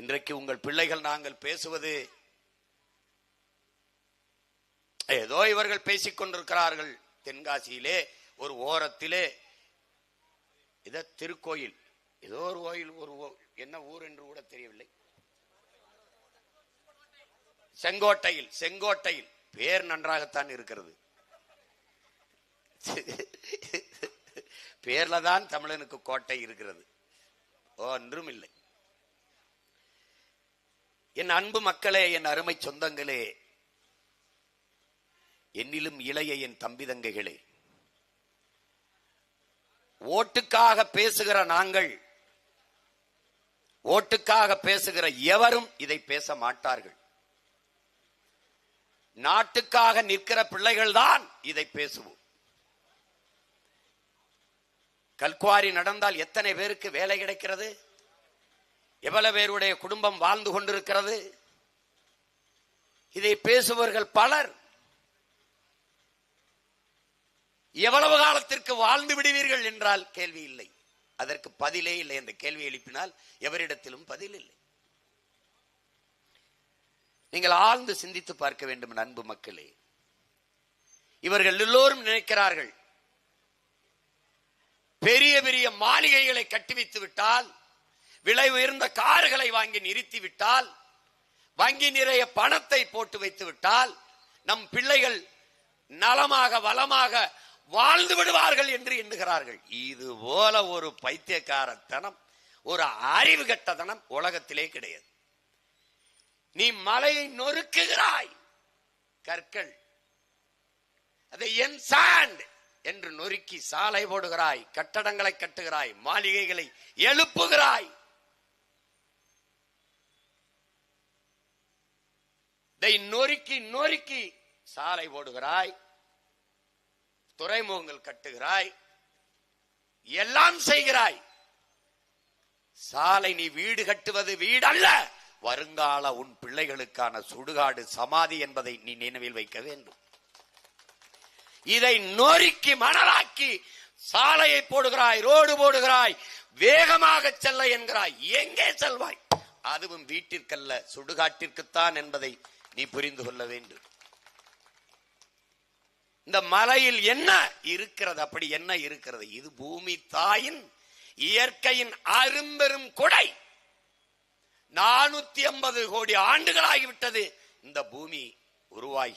இன்றைக்கு உங்கள் பிள்ளைகள் நாங்கள் பேசுவது ஏதோ இவர்கள் பேசிக் கொண்டிருக்கிறார்கள். தென்காசியிலே ஒரு ஓரத்திலே இத திருக்கோயில், ஏதோ ஒரு கோயில், ஒரு என்ன ஊர் என்று கூட தெரியவில்லை, செங்கோட்டையில் பேர் நன்றாகத்தான் இருக்கிறது. பேர்ல தான் தமிழனுக்கு கோட்டை இருக்கிறது, ஒன்றும் இல்லை. என் அன்பு மக்களே, என் அருமை சொந்தங்களே, என்னிலும் இளைய என் தம்பி தங்கைகளே, ஓட்டுக்காக பேசுகிற நாங்கள், ஓட்டுக்காக பேசுகிற எவரும் இதை பேச மாட்டார்கள். நாட்டுக்காக நிற்கிற பிள்ளைகள் தான் இதை பேசுவோம். கல்குவாரி நடந்தால் எத்தனை பேருக்கு வேலை கிடைக்கிறது, எவ்வளவு பேருடைய குடும்பம் வாழ்ந்து கொண்டிருக்கிறது. இதை பேசுபவர்கள் பலர். எவ்வளவு காலத்திற்கு வாழ்ந்து விடுவீர்கள் என்றால் கேள்வி இல்லை, அதற்கு பதிலே இல்லை. அந்த கேள்வி எழுப்பினால் எவரிடத்திலும் பதில் இல்லை. நீங்கள் ஆழ்ந்து சிந்தித்து பார்க்க வேண்டும் அன்பு மக்களே. இவர்கள் எல்லோரும் நினைக்கிறார்கள், பெரிய பெரிய மாளிகைகளை கட்டி வைத்து விட்டால், விலை உயர்ந்த கார்களை வாங்கி நிறுத்தி விட்டால், வங்கி நிறைய பணத்தை போட்டு வைத்து விட்டால் நம் பிள்ளைகள் நலமாக வளமாக வாழ்ந்து விடுவார்கள் என்று எண்ணுகிறார்கள். இது போல ஒரு பைத்தியக்காரத்தனம், ஒரு அறிவு கட்டத்தனம் உலகத்திலே கிடையாது. நீ மலையை நொறுக்குகிறாய், கற்கள் அதை என் சாண்ட் என்று நொறுக்கி சாலை போடுகிறாய், கட்டடங்களை கட்டுகிறாய், மாளிகைகளை எழுப்புகிறாய். நொறுக்கி நொறுக்கி சாலை போடுகிறாய், துறைமுகங்கள் கட்டுகிறாய், எல்லாம் செய்கிறாய். சாலை நீ வீடு கட்டுவது வீடு அல்ல, வருங்கால உன் பிள்ளைகளுக்கான சுடுகாடு சமாதி என்பதை நீ நினைவில் வைக்க வேண்டும். இதை நொறுக்கி மணலாக்கி சாலையை போடுகிறாய், ரோடு போடுகிறாய், வேகமாக செல்ல என்கிறாய். எங்கே செல்வாய்? அதுவும் வீட்டிற்கல்ல, சுடுகாட்டிற்குத்தான் என்பதை நீ புரிந்து கொள்ள வேண்டும். இந்த மலையில் என்ன இருக்கிறது? அப்படி என்ன இருக்கிறது? இது பூமி தாயின் இயற்கையின் அரும்பெரும் கொடை. 450 கோடி ஆண்டுகளாகிவிட்டது இந்த பூமி உருவாகி.